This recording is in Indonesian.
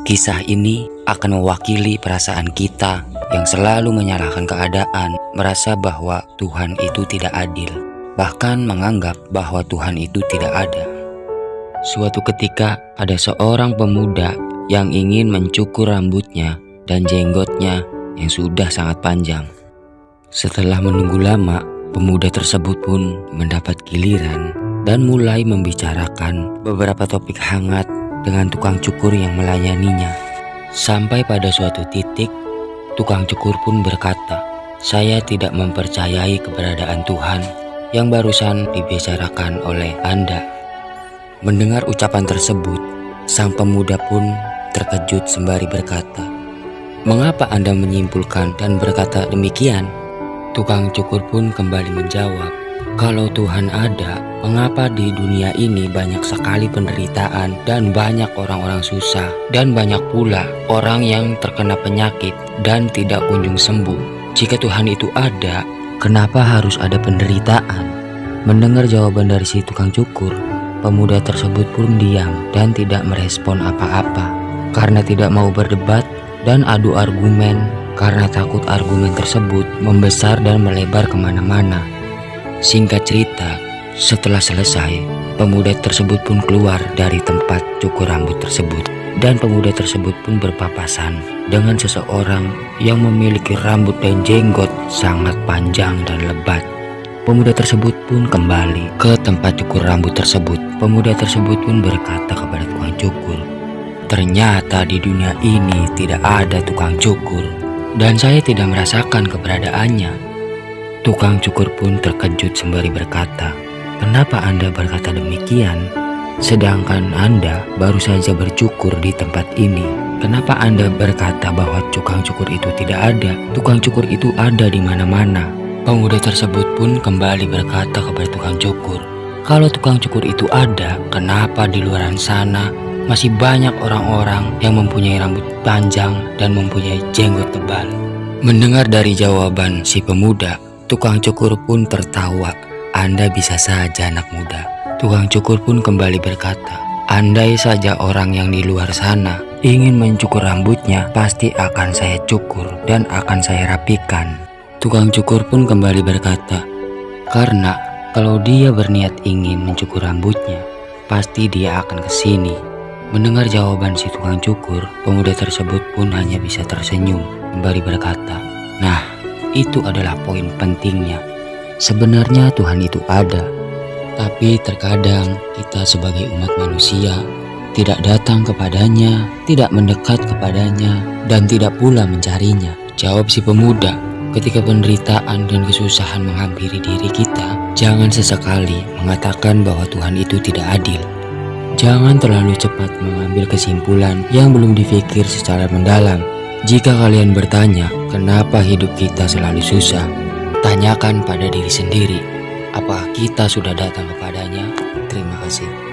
Kisah ini akan mewakili perasaan kita yang selalu menyalahkan keadaan, merasa bahwa Tuhan itu tidak adil, bahkan menganggap bahwa Tuhan itu tidak ada. Suatu ketika ada seorang pemuda yang ingin mencukur rambutnya dan jenggotnya yang sudah sangat panjang. Setelah menunggu lama, pemuda tersebut pun mendapat giliran dan mulai membicarakan beberapa topik hangat dengan tukang cukur yang melayaninya. Sampai pada suatu titik, tukang cukur pun berkata, "Saya tidak mempercayai keberadaan Tuhan yang barusan dibicarakan oleh Anda." Mendengar ucapan tersebut, sang pemuda pun terkejut sembari berkata, "Mengapa Anda menyimpulkan dan berkata demikian?" Tukang cukur pun kembali menjawab, "Kalau Tuhan ada, mengapa di dunia ini banyak sekali penderitaan dan banyak orang-orang susah dan banyak pula orang yang terkena penyakit dan tidak kunjung sembuh? Jika Tuhan itu ada, kenapa harus ada penderitaan?" Mendengar jawaban dari si tukang cukur, pemuda tersebut pun diam dan tidak merespon apa-apa karena tidak mau berdebat dan adu argumen karena takut argumen tersebut membesar dan melebar kemana-mana. Singkat cerita, setelah selesai, pemuda tersebut pun keluar dari tempat cukur rambut tersebut dan pemuda tersebut pun berpapasan dengan seseorang yang memiliki rambut dan jenggot sangat panjang dan lebat. Pemuda tersebut pun kembali ke tempat cukur rambut tersebut. Pemuda tersebut pun berkata kepada tukang cukur, "Ternyata di dunia ini tidak ada tukang cukur dan saya tidak merasakan keberadaannya." Tukang cukur pun terkejut sembari berkata, "Kenapa Anda berkata demikian? Sedangkan Anda baru saja bercukur di tempat ini. Kenapa Anda berkata bahwa tukang cukur itu tidak ada? Tukang cukur itu ada di mana-mana." Pemuda tersebut pun kembali berkata kepada tukang cukur, "Kalau tukang cukur itu ada, kenapa di luar sana masih banyak orang-orang yang mempunyai rambut panjang dan mempunyai jenggot tebal?" Mendengar dari jawaban si pemuda, tukang cukur pun tertawa. "Anda bisa saja anak muda." Tukang cukur pun kembali berkata, "Andai saja orang yang di luar sana ingin mencukur rambutnya, pasti akan saya cukur dan akan saya rapikan." Tukang cukur pun kembali berkata, "Karena kalau dia berniat ingin mencukur rambutnya, pasti dia akan ke sini." Mendengar jawaban si tukang cukur, pemuda tersebut pun hanya bisa tersenyum sembari berkata, "Nah, itu adalah poin pentingnya. Sebenarnya Tuhan itu ada, tapi terkadang kita sebagai umat manusia tidak datang kepadanya, tidak mendekat kepadanya, dan tidak pula mencarinya." Jawab si pemuda, "Ketika penderitaan dan kesusahan menghampiri diri kita, jangan sesekali mengatakan bahwa Tuhan itu tidak adil. Jangan terlalu cepat mengambil kesimpulan yang belum dipikir secara mendalam. Jika kalian bertanya, kenapa hidup kita selalu susah? Tanyakan pada diri sendiri, apakah kita sudah datang kepadanya?" Terima kasih.